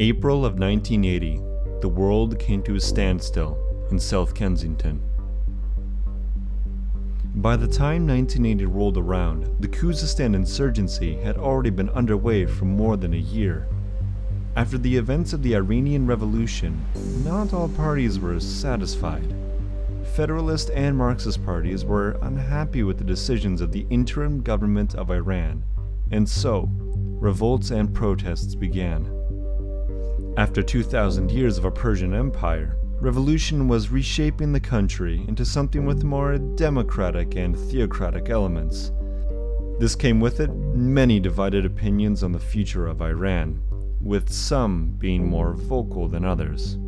April of 1980, the world came to a standstill in South Kensington. By the time 1980 rolled around, the Khuzestan insurgency had already been underway for more than a year. After the events of the Iranian Revolution, not all parties were satisfied. Federalist and Marxist parties were unhappy with the decisions of the interim government of Iran, and so, revolts and protests began. After 2,000 years of a Persian Empire, revolution was reshaping the country into something with more democratic and theocratic elements. This came with it many divided opinions on the future of Iran, with some being more vocal than others.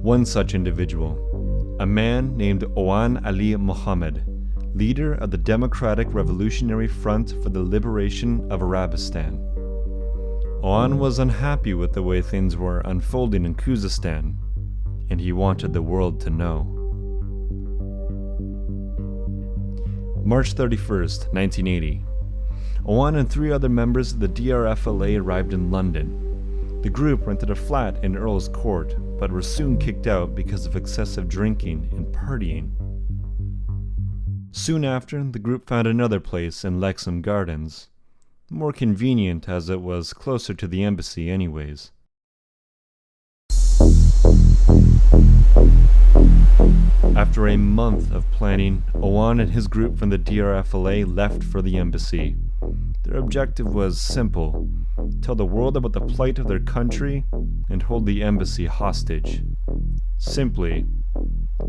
One such individual, a man named Oan Ali Mohammed, leader of the Democratic Revolutionary Front for the Liberation of Arabistan. Oan was unhappy with the way things were unfolding in Khuzestan, and he wanted the world to know. March 31st, 1980. Oan and 3 other members of the DRFLA arrived in London. The group rented a flat in Earl's Court, but were soon kicked out because of excessive drinking and partying. Soon after, the group found another place in Lexham Gardens, more convenient as it was closer to the embassy anyways. After a month of planning, Oan and his group from the DRFLA left for the embassy. Their objective was simple: tell the world about the plight of their country and hold the embassy hostage. Simply,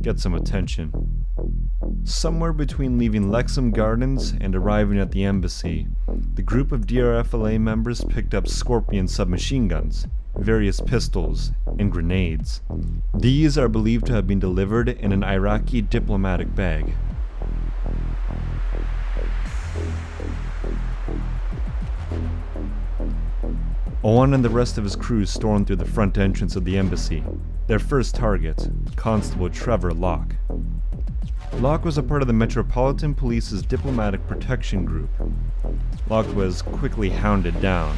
get some attention. Somewhere between leaving Lexham Gardens and arriving at the embassy, the group of DRFLA members picked up Scorpion submachine guns, various pistols, and grenades. These are believed to have been delivered in an Iraqi diplomatic bag. Oan and the rest of his crew stormed through the front entrance of the embassy. Their first target, Constable Trevor Locke. Locke was a part of the Metropolitan Police's diplomatic protection group. Locke was quickly hounded down.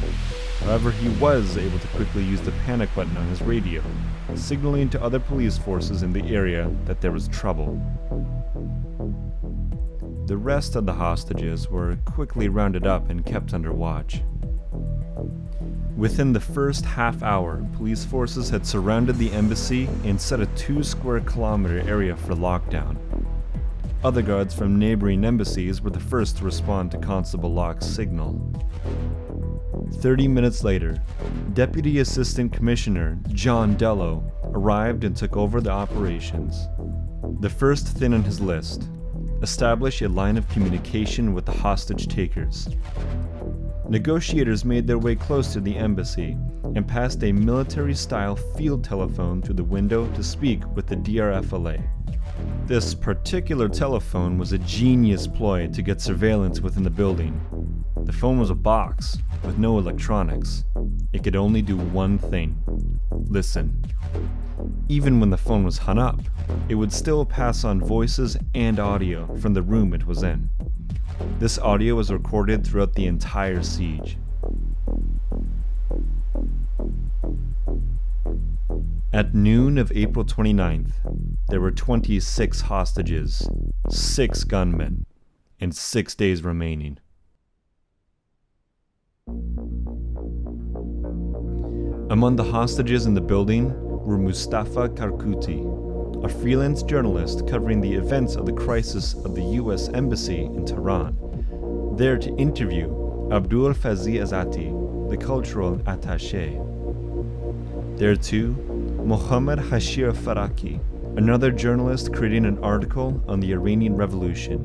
However, he was able to quickly use the panic button on his radio, signaling to other police forces in the area that there was trouble. The rest of the hostages were quickly rounded up and kept under watch. Within the first half hour, police forces had surrounded the embassy and set a 2-square-kilometer area for lockdown. Other guards from neighboring embassies were the first to respond to Constable Locke's signal. 30 minutes later, Deputy Assistant Commissioner John Dello arrived and took over the operations. The first thing on his list: establish a line of communication with the hostage takers. Negotiators made their way close to the embassy and passed a military-style field telephone through the window to speak with the DRFLA. This particular telephone was a genius ploy to get surveillance within the building. The phone was a box with no electronics. It could only do one thing: listen. Even when the phone was hung up, it would still pass on voices and audio from the room it was in. This audio was recorded throughout the entire siege. At noon of April 29th, there were 26 hostages, 6 gunmen, and 6 days remaining. Among the hostages in the building were Mustafa Karkuti, a freelance journalist covering the events of the crisis of the U.S. Embassy in Tehran, there to interview Abdul Fazi Azati, the cultural attaché. There too, Mohammad Hashir Faraki, another journalist creating an article on the Iranian Revolution.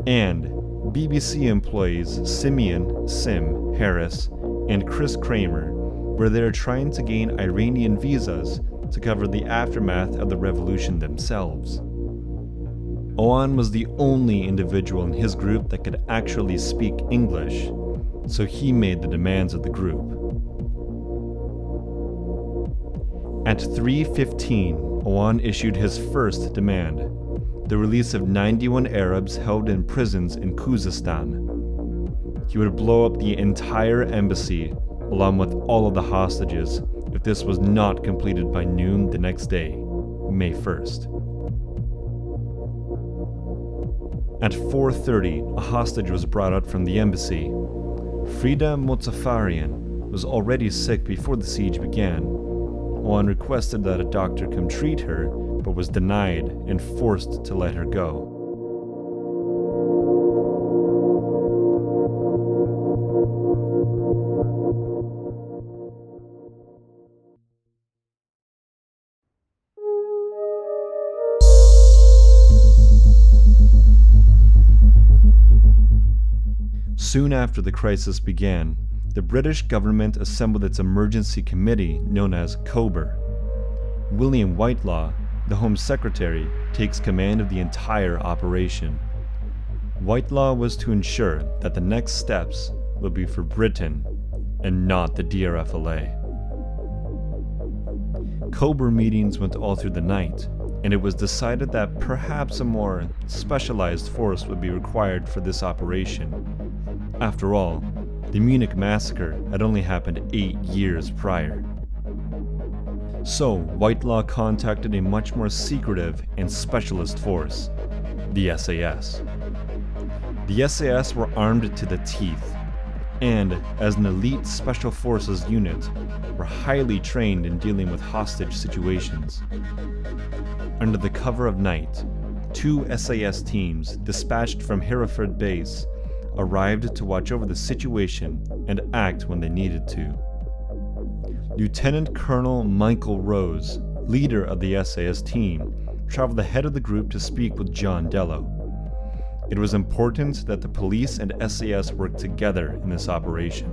And BBC employees Simeon Sim Harris and Chris Kramer were there trying to gain Iranian visas to cover the aftermath of the revolution themselves. Oan was the only individual in his group that could actually speak English, so he made the demands of the group. At 3:15, Oan issued his first demand: the release of 91 Arabs held in prisons in Khuzestan. He would blow up the entire embassy along with all of the hostages, if this was not completed by noon the next day, May 1st. At 4:30, a hostage was brought out from the embassy. Frida Mozafarian was already sick before the siege began. Oman requested that a doctor come treat her, but was denied and forced to let her go. Soon after the crisis began, the British government assembled its emergency committee known as Covert. William Whitelaw, the Home Secretary, takes command of the entire operation. Whitelaw was to ensure that the next steps would be for Britain and not the DRFLA. Covert meetings went all through the night, and it was decided that perhaps a more specialized force would be required for this operation. After all, the Munich massacre had only happened 8 years prior. So, Whitelaw contacted a much more secretive and specialist force, the SAS. The SAS were armed to the teeth, and, as an elite special forces unit, were highly trained in dealing with hostage situations. Under the cover of night, 2 SAS teams dispatched from Hereford Base arrived to watch over the situation and act when they needed to. Lieutenant Colonel Michael Rose, leader of the SAS team, traveled ahead of the group to speak with John Dello. It was important that the police and SAS work together in this operation.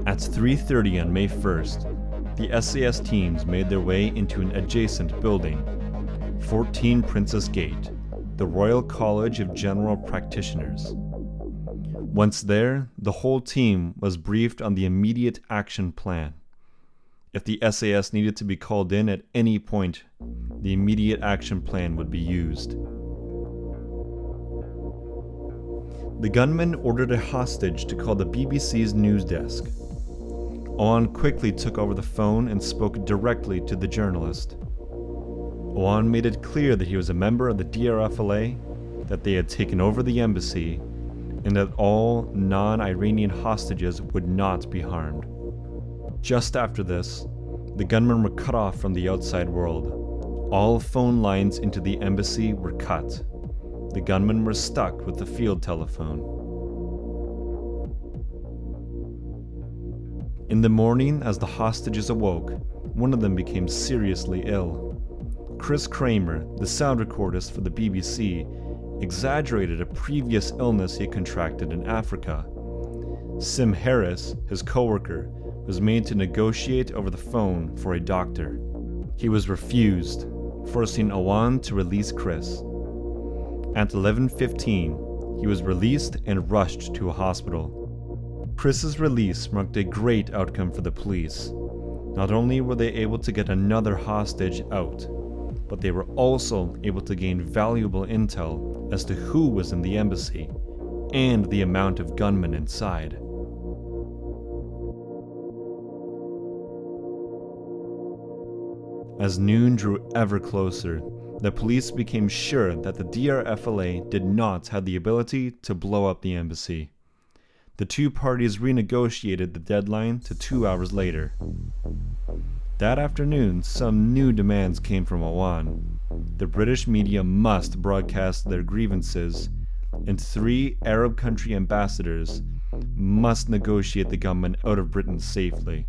At 3:30 on May 1st, the SAS teams made their way into an adjacent building, 14 Princess Gate, the Royal College of General Practitioners. Once there, the whole team was briefed on the immediate action plan. If the SAS needed to be called in at any point, the immediate action plan would be used. The gunman ordered a hostage to call the BBC's news desk. Owen quickly took over the phone and spoke directly to the journalist. Owen made it clear that he was a member of the DRFLA, that they had taken over the embassy, and that all non-Iranian hostages would not be harmed. Just after this, the gunmen were cut off from the outside world. All phone lines into the embassy were cut. The gunmen were stuck with the field telephone. In the morning, as the hostages awoke, one of them became seriously ill. Chris Kramer, the sound recordist for the BBC, exaggerated a previous illness he had contracted in Africa. Sim Harris, his co-worker, was made to negotiate over the phone for a doctor. He was refused, forcing Awan to release Chris. At 11:15, he was released and rushed to a hospital. Chris's release marked a great outcome for the police. Not only were they able to get another hostage out, but they were also able to gain valuable intel as to who was in the embassy and the amount of gunmen inside. As noon drew ever closer, the police became sure that the DRFLA did not have the ability to blow up the embassy. The two parties renegotiated the deadline to 2 hours later. That afternoon, some new demands came from Oman. The British media must broadcast their grievances, and 3 Arab country ambassadors must negotiate the gunmen out of Britain safely.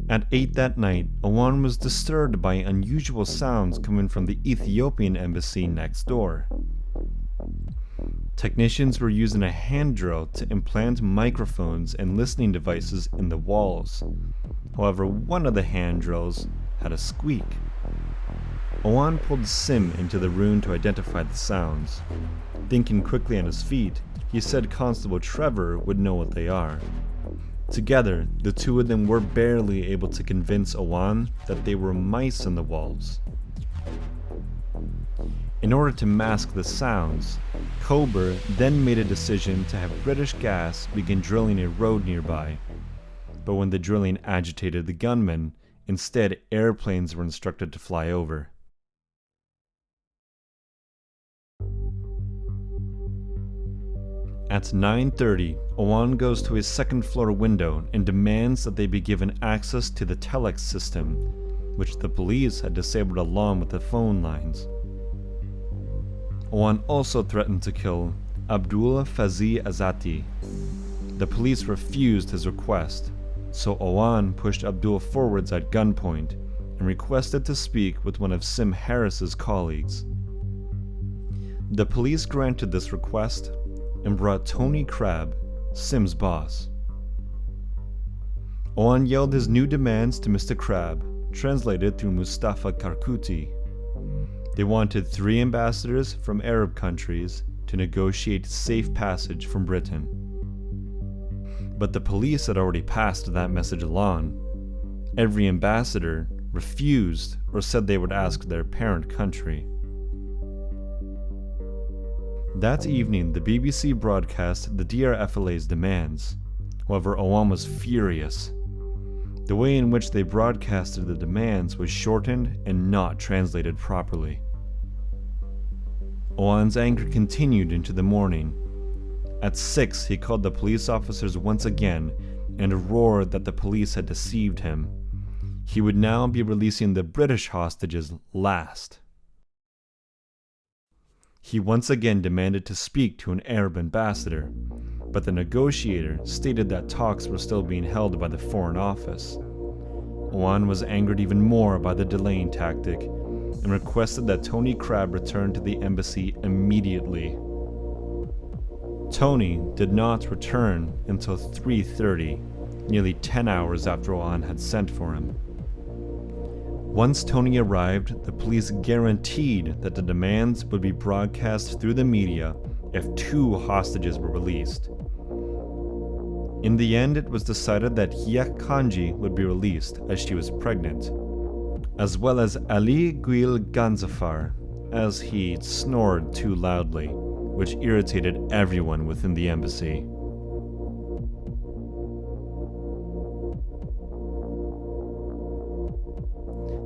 At 8 that night, Oman was disturbed by unusual sounds coming from the Ethiopian embassy next door. Technicians were using a hand drill to implant microphones and listening devices in the walls. However, one of the hand drills had a squeak. Owan pulled Sim into the room to identify the sounds. Thinking quickly on his feet, he said Constable Trevor would know what they are. Together, the two of them were barely able to convince Owan that they were mice on the walls. In order to mask the sounds, Covert then made a decision to have British gas begin drilling a road nearby. But when the drilling agitated the gunmen, instead airplanes were instructed to fly over. At 9:30, Owan goes to his second-floor window and demands that they be given access to the telex system, which the police had disabled along with the phone lines. Owan also threatened to kill Abdul Fazi Azati. The police refused his request, so Owan pushed Abdul forwards at gunpoint and requested to speak with one of Sim Harris's colleagues. The police granted this request and brought Tony Crabb, Sim's boss. Owan yelled his new demands to Mr. Crabb, translated through Mustafa Karkuti. They wanted 3 ambassadors from Arab countries to negotiate safe passage from Britain. But the police had already passed that message along. Every ambassador refused or said they would ask their parent country. That evening, the BBC broadcast the DRFLA's demands. However, Owan was furious. The way in which they broadcasted the demands was shortened and not translated properly. Owan's anger continued into the morning. At 6, he called the police officers once again and roared that the police had deceived him. He would now be releasing the British hostages last. He once again demanded to speak to an Arab ambassador, but the negotiator stated that talks were still being held by the Foreign Office. Owan was angered even more by the delaying tactic and requested that Tony Crabb return to the embassy immediately. Tony did not return until 3:30, nearly 10 hours after Owan had sent for him. Once Tony arrived, the police guaranteed that the demands would be broadcast through the media if 2 hostages were released. In the end, it was decided that Hiek Kanji would be released as she was pregnant, as well as Ali Guil Ganzafar, as he snored too loudly, which irritated everyone within the embassy.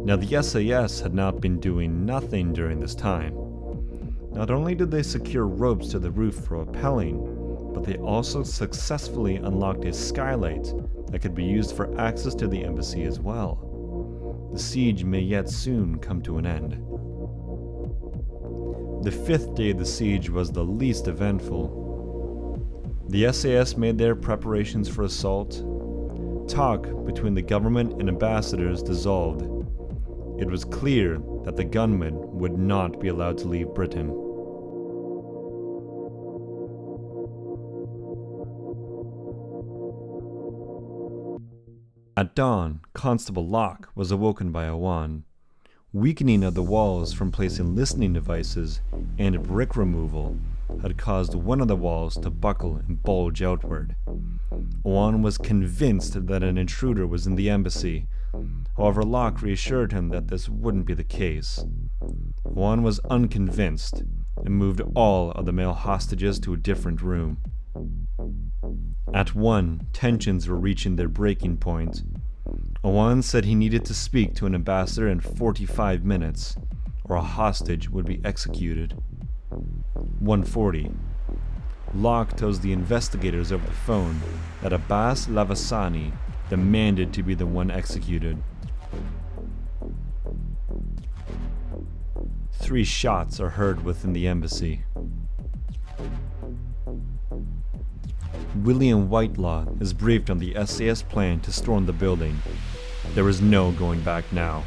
Now, the SAS had not been doing nothing during this time. Not only did they secure ropes to the roof for rappelling, but they also successfully unlocked a skylight that could be used for access to the embassy as well. The siege may yet soon come to an end. The 5th day of the siege was the least eventful. The SAS made their preparations for assault. Talk between the government and ambassadors dissolved. It was clear that the gunmen would not be allowed to leave Britain. At dawn, Constable Locke was awoken by Owan. Weakening of the walls from placing listening devices and brick removal had caused one of the walls to buckle and bulge outward. Owan was convinced that an intruder was in the embassy. However, Locke reassured him that this wouldn't be the case. Owan was unconvinced and moved all of the male hostages to a different room. At 1, tensions were reaching their breaking point. Owan said he needed to speak to an ambassador in 45 minutes, or a hostage would be executed. 1:40. Locke tells the investigators over the phone that Abbas Lavasani demanded to be the one executed. 3 shots are heard within the embassy. William Whitelaw is briefed on the SAS plan to storm the building. There is no going back now.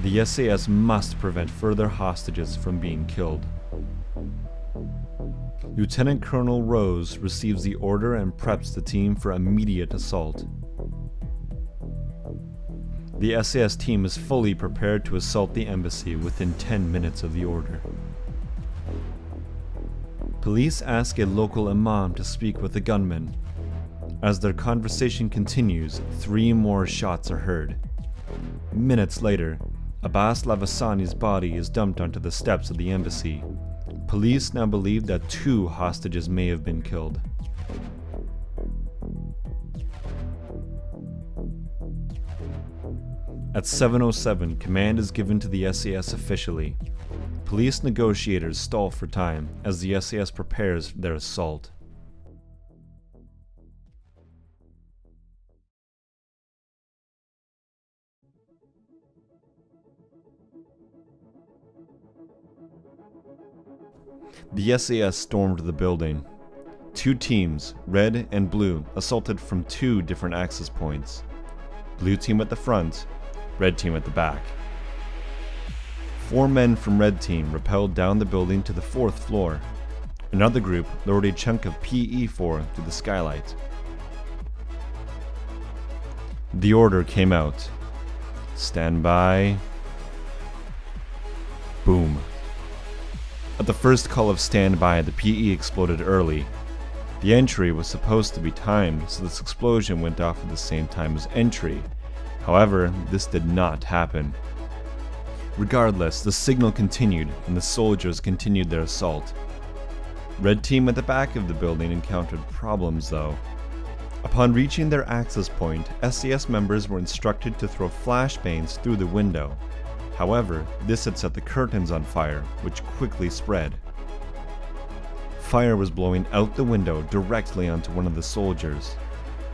The SAS must prevent further hostages from being killed. Lieutenant Colonel Rose receives the order and preps the team for immediate assault. The SAS team is fully prepared to assault the embassy within 10 minutes of the order. Police ask a local imam to speak with the gunmen. As their conversation continues, 3 more shots are heard. Minutes later, Abbas Lavasani's body is dumped onto the steps of the embassy. Police now believe that 2 hostages may have been killed. At 7:07, command is given to the SAS officially. Police negotiators stall for time as the SAS prepares their assault. The SAS stormed the building. 2 teams, red and blue, assaulted from 2 different access points. Blue team at the front, red team at the back. 4 men from red team rappelled down the building to the 4th floor. Another group lowered a chunk of PE4 through the skylight. The order came out. Stand by. Boom. At the first call of standby, the PE exploded early. The entry was supposed to be timed, so this explosion went off at the same time as entry. However, this did not happen. Regardless, the signal continued, and the soldiers continued their assault. Red team at the back of the building encountered problems though. Upon reaching their access point, SAS members were instructed to throw flashbangs through the window. However, this had set the curtains on fire, which quickly spread. Fire was blowing out the window directly onto one of the soldiers.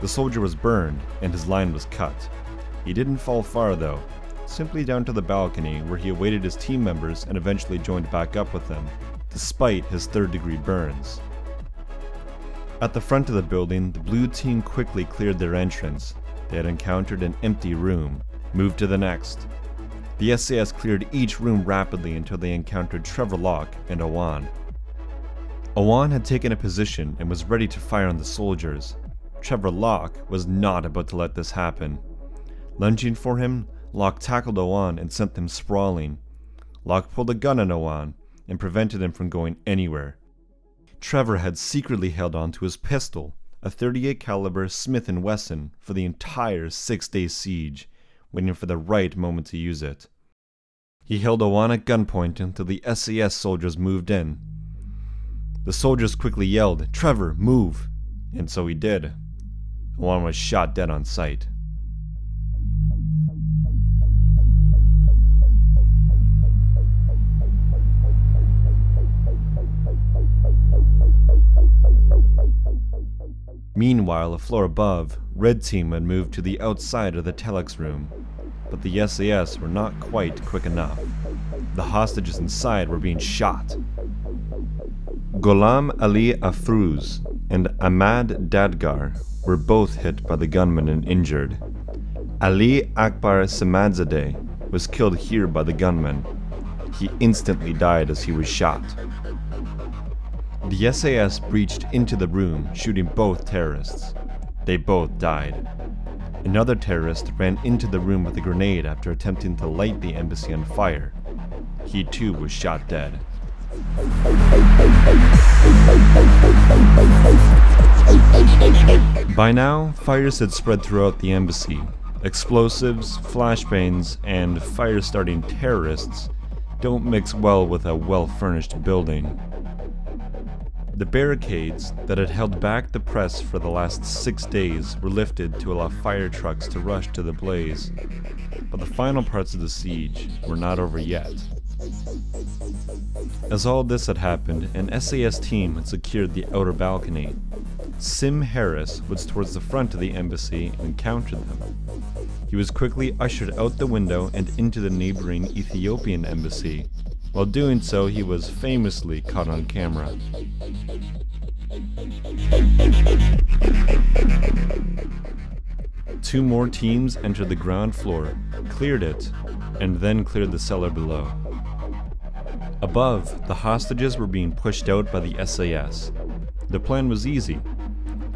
The soldier was burned, and his line was cut. He didn't fall far though, simply down to the balcony where he awaited his team members and eventually joined back up with them, despite his 3rd-degree burns. At the front of the building, the blue team quickly cleared their entrance. They had encountered an empty room. Moved to the next. The SAS cleared each room rapidly until they encountered Trevor Locke and Awan. Awan had taken a position and was ready to fire on the soldiers. Trevor Locke was not about to let this happen. Lunging for him, Locke tackled Awan and sent them sprawling. Locke pulled a gun on Awan and prevented him from going anywhere. Trevor had secretly held on to his pistol, a .38 caliber Smith & Wesson, for the entire 6-day siege, waiting for the right moment to use it. He held Awan at gunpoint until the SAS soldiers moved in. The soldiers quickly yelled, "Trevor, move!" And so he did. Awan was shot dead on sight. Meanwhile, a floor above, Red Team had moved to the outside of the telex room, but the SAS were not quite quick enough. The hostages inside were being shot. Gholam Ali Afrouz and Ahmad Dadgar were both hit by the gunmen and injured. Ali Akbar Samadzadeh was killed here by the gunmen. He instantly died as he was shot. The SAS breached into the room, shooting both terrorists. They both died. Another terrorist ran into the room with a grenade after attempting to light the embassy on fire. He too was shot dead. By now, fires had spread throughout the embassy. Explosives, flashbangs, and fire-starting terrorists don't mix well with a well-furnished building. The barricades that had held back the press for the last 6 days were lifted to allow fire trucks to rush to the blaze, but the final parts of the siege were not over yet. As all this had happened, an SAS team had secured the outer balcony. Sim Harris was towards the front of the embassy and encountered them. He was quickly ushered out the window and into the neighboring Ethiopian embassy. While doing so, he was famously caught on camera. Two more teams entered the ground floor, cleared it, and then cleared the cellar below. Above, the hostages were being pushed out by the SAS. The plan was easy.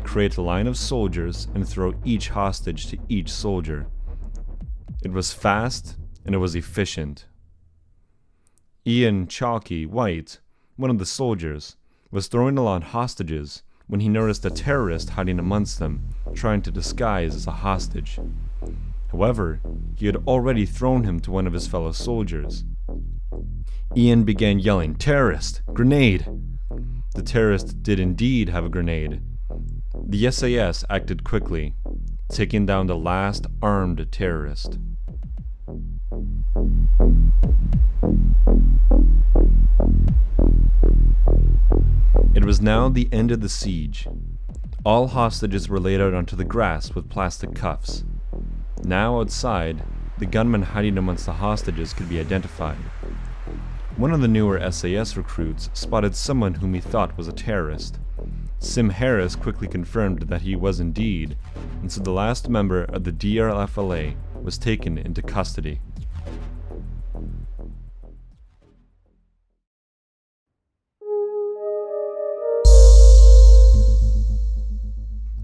Create a line of soldiers and throw each hostage to each soldier. It was fast and it was efficient. Ian Chalky White, one of the soldiers, was throwing along hostages when he noticed a terrorist hiding amongst them, trying to disguise as a hostage. However, he had already thrown him to one of his fellow soldiers. Ian began yelling, "Terrorist! Grenade!" The terrorist did indeed have a grenade. The SAS acted quickly, taking down the last armed terrorist. It was now the end of the siege. All hostages were laid out onto the grass with plastic cuffs. Now outside, the gunmen hiding amongst the hostages could be identified. One of the newer SAS recruits spotted someone whom he thought was a terrorist. Sim Harris quickly confirmed that he was indeed, and so the last member of the DRFLA was taken into custody.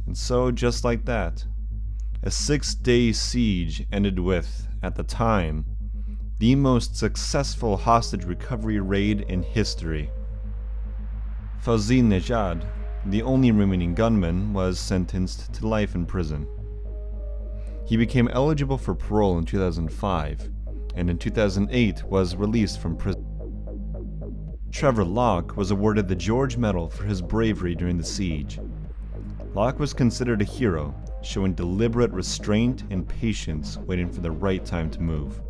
And so, just like that, a 6-day siege ended with, at the time, the most successful hostage recovery raid in history. Fauzi Nejad, the only remaining gunman, was sentenced to life in prison. He became eligible for parole in 2005, and in 2008 was released from prison. Trevor Locke was awarded the George Medal for his bravery during the siege. Locke was considered a hero, showing deliberate restraint and patience, waiting for the right time to move.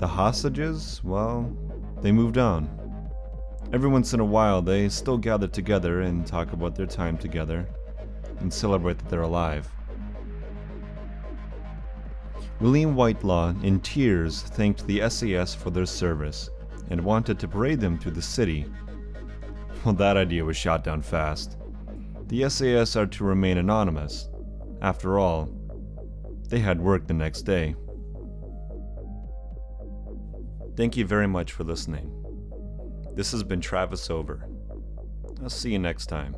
The hostages, well, they moved on. Every once in a while, they still gather together and talk about their time together, and celebrate that they're alive. William Whitelaw, in tears, thanked the SAS for their service, and wanted to parade them through the city. Well, that idea was shot down fast. The SAS are to remain anonymous. After all, they had work the next day. Thank you very much for listening. This has been Travis Over. I'll see you next time.